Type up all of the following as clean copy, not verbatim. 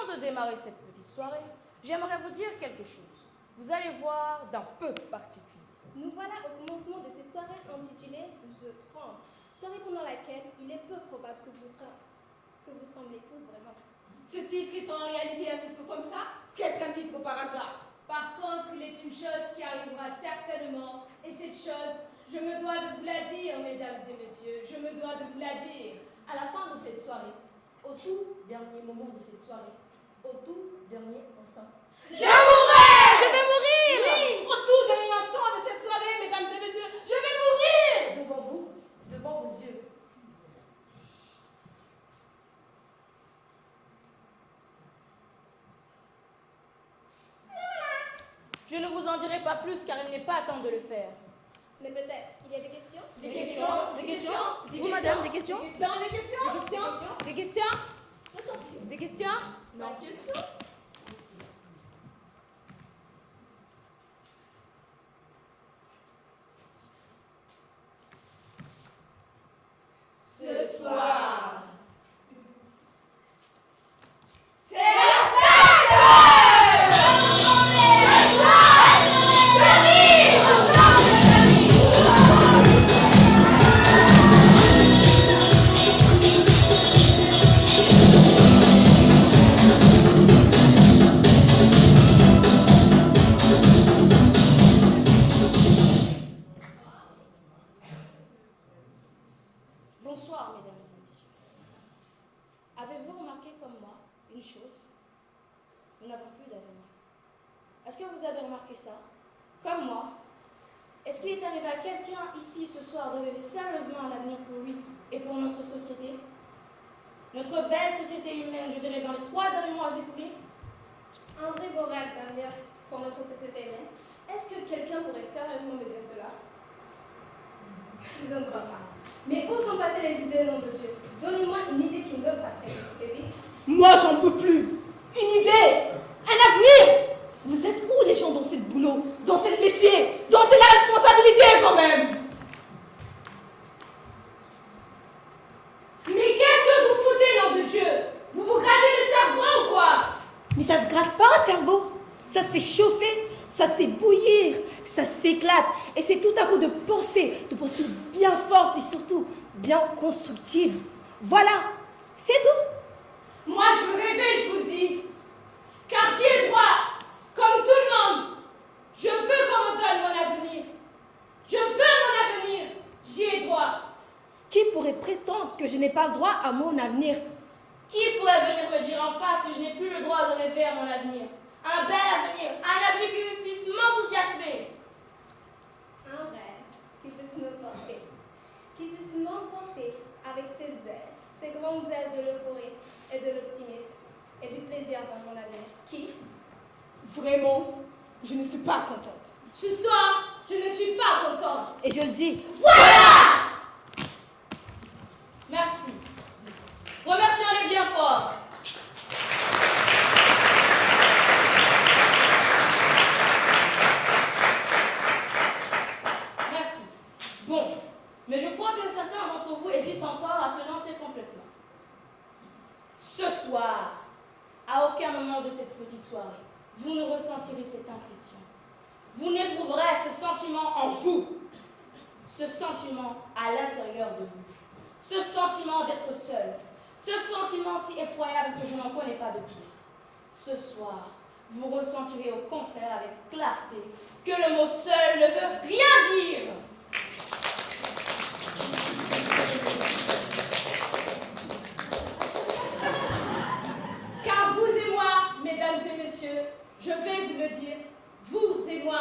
avant de démarrer cette petite soirée, j'aimerais vous dire quelque chose. Vous allez voir d'un peu particulier. Nous voilà au commencement de cette soirée intitulée « Je tremble », soirée pendant laquelle il est peu probable que vous tremblez tous vraiment. Ce titre est en réalité un titre comme ça? Qu'est-ce qu'un titre par hasard? Par contre, il est une chose qui arrivera certainement, et cette chose, je me dois de vous la dire, mesdames et messieurs, je me dois de vous la dire. À la fin de cette soirée, au tout dernier moment de cette soirée, au tout dernier instant. Je mourrai! Je vais mourir! Oui, au tout dernier instant de cette soirée, mesdames et messieurs, je vais mourir! Devant vous, devant vos yeux. Je ne vous en dirai pas plus car il n'est pas temps de le faire. Mais peut-être, il y a des questions? Des questions? Vous, madame, des questions? Des questions? Des questions? Des questions? Non. Question? Ce soir, Bonsoir, mesdames et messieurs. Avez-vous remarqué comme moi une chose? Nous n'avons plus d'avenir. Est-ce que vous avez remarqué ça? Comme moi. Est-ce qu'il est arrivé à quelqu'un ici ce soir de rêver sérieusement à l'avenir pour lui et pour notre société? Notre belle société humaine, je dirais, dans les 3 derniers mois écoulés? Un vrai beau rêve d'avenir pour notre société humaine. Est-ce que quelqu'un pourrait sérieusement me dire cela? Je ne crois pas. Mais où sont passées les idées, nom de Dieu? Donnez-moi une idée qui me fasse rêver. Et vite. Moi, j'en peux plus. Une idée, un avenir. Vous êtes où les gens dans ce boulot, dans ce métier, dans cette responsabilité quand même? mais qu'est-ce que vous foutez, nom de Dieu? Vous vous grattez le cerveau ou quoi? Mais ça se gratte pas un cerveau. Ça se fait chauffer, ça se fait bouillir, ça s'éclate. Et c'est tout à coup de pensée bien forte et surtout bien constructive. Voilà, c'est tout. Moi, je veux rêver, je vous le dis. Car j'y ai droit, comme tout le monde. Je veux qu'on me donne mon avenir. Je veux mon avenir. J'y ai droit. Qui pourrait prétendre que je n'ai pas le droit à mon avenir? Qui pourrait venir me dire en face que je n'ai plus le droit de rêver à mon avenir? Un bel avenir, un avenir qui puisse m'enthousiasmer. Un rêve qui puisse me porter, qui puisse m'emporter avec ses ailes, ses grandes ailes de l'euphorie et de l'optimisme et du plaisir dans mon avenir. Qui? Vraiment, je ne suis pas contente. Ce soir, je ne suis pas contente. Et je le dis. Voilà! Merci. Remercions-les bien fort. Merci. Bon, mais je crois que certains d'entre vous hésitent encore à se lancer complètement. Ce soir, à aucun moment de cette petite soirée, vous ne ressentirez cette impression. Vous n'éprouverez ce sentiment en vous. Ce sentiment à l'intérieur de vous. Ce sentiment d'être seul. Ce sentiment si effroyable que je n'en connais pas de pire. Ce soir, vous ressentirez au contraire avec clarté que le mot seul ne veut rien dire. Car vous et moi, mesdames et messieurs, je vais vous le dire, vous et moi,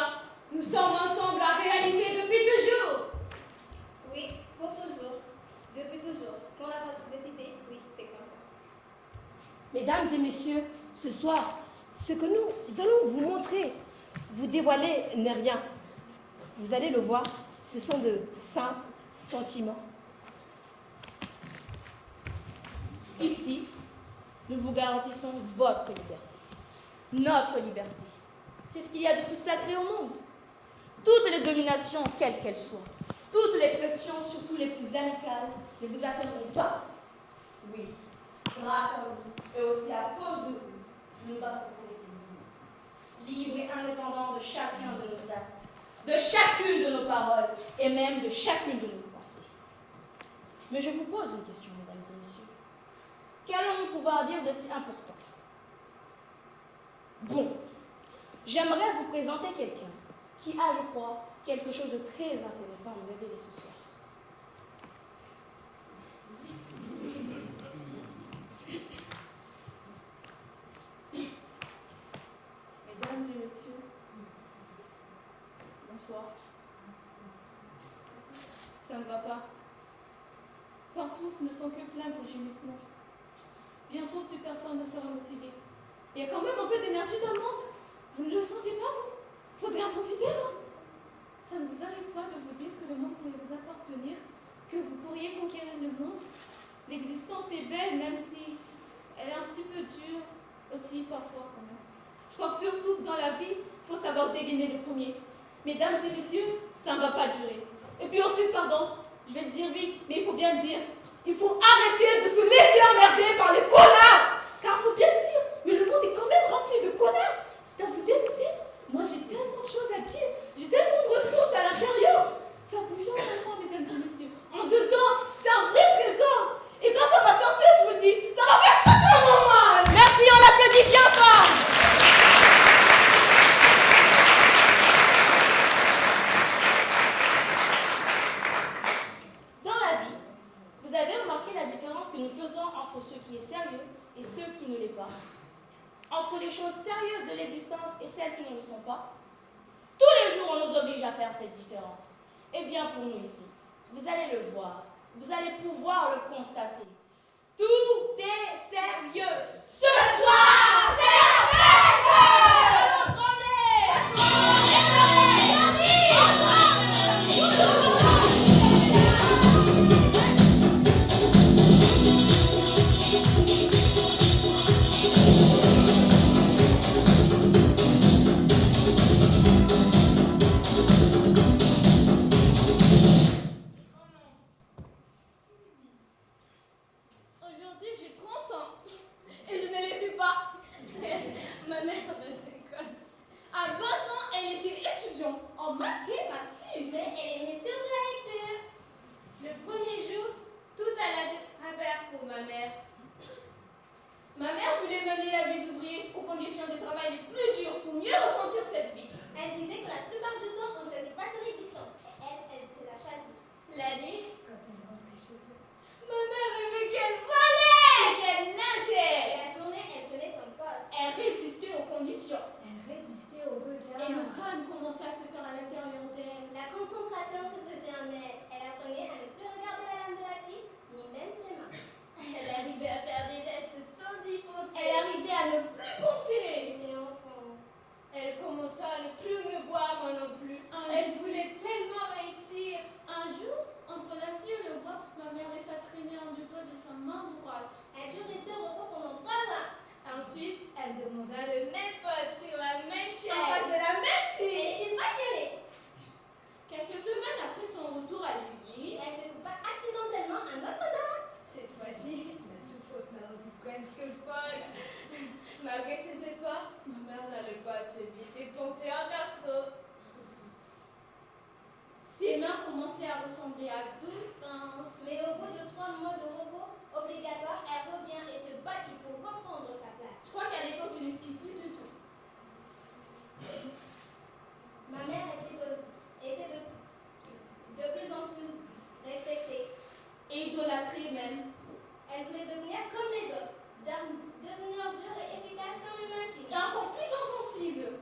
nous sommes ensemble la réalité depuis toujours. Oui, pour toujours, depuis toujours, sans l'avoir décidé, oui, c'est comme ça. Mesdames et messieurs, ce soir, ce que nous allons vous montrer, vous dévoiler n'est rien. Vous allez le voir, ce sont de simples sentiments. Ici, nous vous garantissons votre liberté. Notre liberté. C'est ce qu'il y a de plus sacré au monde. Toutes les dominations, quelles qu'elles soient, toutes les pressions, surtout les plus amicales, ne vous atteindront pas. Oui, grâce à vous, et aussi à cause de vous, pour vous laisser libres et indépendants de chacun de nos actes, de chacune de nos paroles et même de chacune de nos pensées. Mais je vous pose une question, mesdames et messieurs. Qu'allons-nous pouvoir dire de si important? Bon, j'aimerais vous présenter quelqu'un qui a, je crois, quelque chose de très intéressant à nous révéler ce soir. Mesdames et messieurs, bonsoir. Ça ne va pas. Partout, ce ne sont que plaintes et gémissements. Bientôt, plus personne ne sera motivé. Il y a quand même un peu d'énergie dans le monde. Vous ne le sentez pas, vous? Faudrait en profiter, non? Ça ne vous arrive pas de vous dire que le monde pourrait vous appartenir, que vous pourriez conquérir le monde? L'existence est belle, même si elle est un petit peu dure aussi parfois quand même. Je crois que surtout dans la vie, il faut savoir dégainer le premier. Mesdames et messieurs, ça ne va pas durer. Et puis ensuite, pardon, je vais le dire vite, mais il faut bien le dire. Il faut arrêter de se laisser emmerder par les connards. Car il faut bien le dire, mais le monde est quand même rempli de connards. C'est à vous d'écouter. Moi, j'ai tellement de choses à dire. J'ai tellement de ressources à l'intérieur. Ça bouillonne en moi, mesdames et messieurs. En dedans, c'est un vrai trésor. Et quand ça va sortir, je vous le dis, ça va faire vraiment mal. Merci, on l'applaudit bien fort. Dans la vie, vous avez remarqué la différence que nous faisons entre ce qui est sérieux et ce qui ne l'est pas? Entre les choses sérieuses de l'existence et celles qui ne le sont pas? Tous les jours, on nous oblige à faire cette différence. Eh bien, pour nous ici, vous allez le voir, vous allez pouvoir le constater. Tout est sérieux. Ce soir, c'est la fête! Aujourd'hui, j'ai 30 ans et je ne l'ai plus pas. Ma mère de 50. À 20 ans, elle était étudiante en mathématiques. Mais elle aimait surtout la lecture. Le premier jour, tout alla de travers pour ma mère. Ma mère voulait mener la vie d'ouvrier aux conditions de travail les plus dures pour mieux ressentir cette vie. Elle disait que la plupart du temps, on ne choisit pas son existence. Et elle voulait la choisir. La nuit, quand elle rentrait chez elle, ma mère aimait qu'elle volait. Qu'elle nageait. La journée, elle tenait son poste. Elle résistait aux conditions. Elle résistait au regard. Et le calme commençait à se faire à l'intérieur d'elle. La concentration se faisait en elle. Elle apprenait à ne plus regarder la lame de la scie, ni même ses mains. Elle arrivait à faire des gestes sans y penser. Elle arrivait à ne plus penser. Mais enfant, Elle commença à ne plus me voir, moi non plus. Elle voulait tellement réussir. Un jour, entre la scie et le bois, ma mère laissa traîner un du doigt de sa main droite. elle dut rester au repos pendant 3 mois. Ensuite, elle demanda le même poste sur la même En face chaise. de la même Elle scie. était passionnée. Quelques semaines après son retour à l'usine, Elle se coupa accidentellement un autre dent. Cette fois-ci, la souffrance l'a rendue presque folle. Malgré ses efforts, ma mère n'allait pas assez vite et pensait encore trop. ses mains commençaient à ressembler à 2 pinces. Mais au bout de 3 mois de repos obligatoire, elle revient et se battit pour reprendre sa place. Je crois qu'à l'époque, je ne style plus du tout. Ma mère était de plus en plus respectée. Et idolâtrée même. Elle voulait devenir comme les autres, devenir dure et efficace comme une machine. Et encore plus insensible.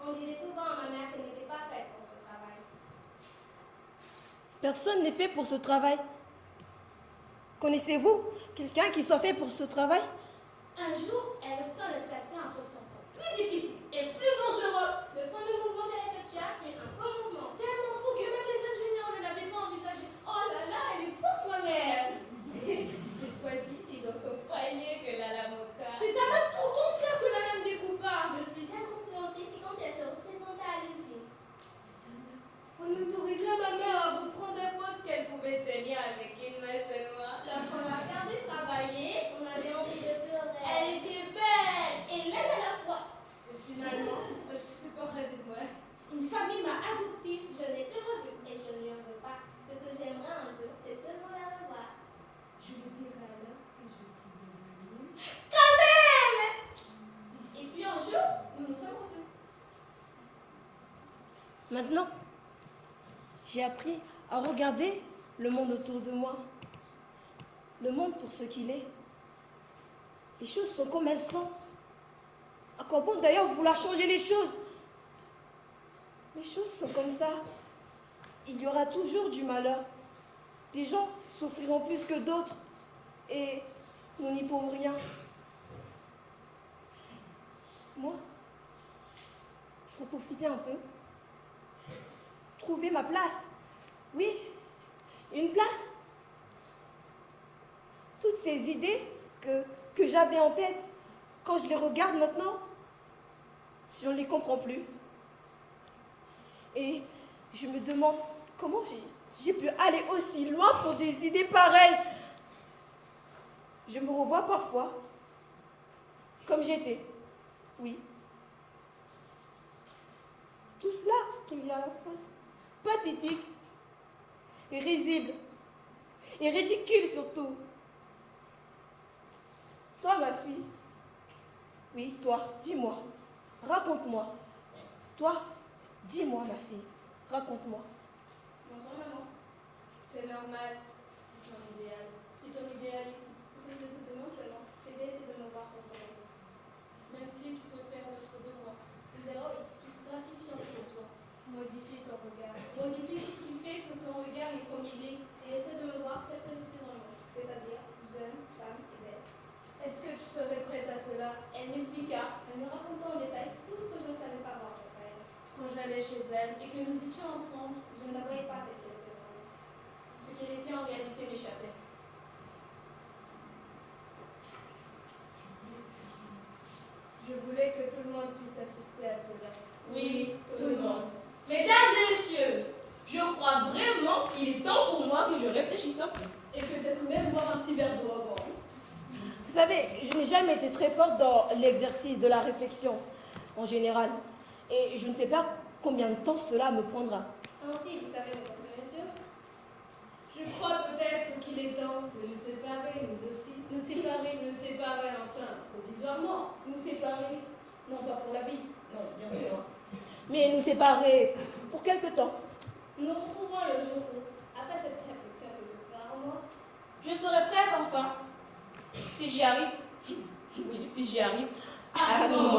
On disait souvent à ma mère qu'elle n'était pas faite pour ce travail. Personne n'est fait pour ce travail. Connaissez-vous quelqu'un qui soit fait pour ce travail? Un jour, elle obtint de placer un poste encore plus difficile et plus dangereux. Le premier mouvement qu'elle effectua fut un faux mouvement. Tellement fou que même les ingénieurs ne l'avaient pas envisagé. Oh là là, elle est forte, ma mère. Cette fois-ci, c'est dans son poignet que la montra. C'est sa main tout entière que la lame découpa. Le plus incompréhensible, c'est quand elle se représenta à l'usine. On autorisait ma mère à reprendre un poste qu'elle pouvait tenir avec une main seulement. Lorsqu'on l'a regardée travailler, On avait envie de pleurer. elle était belle, Maintenant, j'ai appris à regarder le monde autour de moi. Le monde pour ce qu'il est. Les choses sont comme elles sont. À quoi bon d'ailleurs vouloir changer les choses? Les choses sont comme ça. Il y aura toujours du malheur. Des gens souffriront plus que d'autres. Et nous n'y pouvons rien. Moi, je veux profiter un peu. Trouver ma place. Oui, une place. Toutes ces idées que j'avais en tête, quand je les regarde maintenant, je ne les comprends plus. Et je me demande comment j'ai pu aller aussi loin pour des idées pareilles. Je me revois parfois comme j'étais. Oui. Tout cela qui me vient à la face. Pathétique. Et risible. Et ridicule surtout. Toi, ma fille. Oui, toi, dis-moi. Raconte-moi. Toi, dis-moi, ma fille. Raconte-moi. Bonjour maman. C'est normal. C'est ton idéal. C'est ton idéalisme. Ce que je te demande seulement, c'est d'essayer de me voir autrement. Même si tu peux faire notre devoir. Plus héroïque. Plus gratifiant pour toi. Modifie ton regard. Modifie tout ce qui fait que ton regard est comme il est. Et essaie de me voir tel que je suis vraiment, c'est-à-dire jeune, femme et belle. Est-ce que tu serais prête à cela? Elle m'expliqua, elle me raconta en détail tout ce que je ne savais pas voir de elle. Quand j'allais chez elle, Et que nous étions ensemble, Je ne la voyais pas telle qu'elle était vraiment. ce qu'elle était en réalité m'échappait. je voulais que tout le monde puisse assister à cela. Oui, tout le monde. Mesdames et messieurs, je crois vraiment qu'il est temps pour moi que je réfléchisse un peu. Et peut-être même boire un petit verre d'eau avant. Vous savez, je n'ai jamais été très forte dans l'exercice de la réflexion, en général. Et je ne sais pas combien de temps cela me prendra. Ainsi, vous savez, mesdames et messieurs, Je crois peut-être qu'il est temps de nous séparer, nous aussi. Nous séparer enfin, provisoirement. Nous séparer, non pas pour la vie, non, bien sûr. Mais nous séparer pour quelque temps. nous nous retrouverons le jour où, après cette réflexion que je ferai en moi, Je serai prête enfin. Si j'y arrive. Oui, si j'y arrive. À ce moment.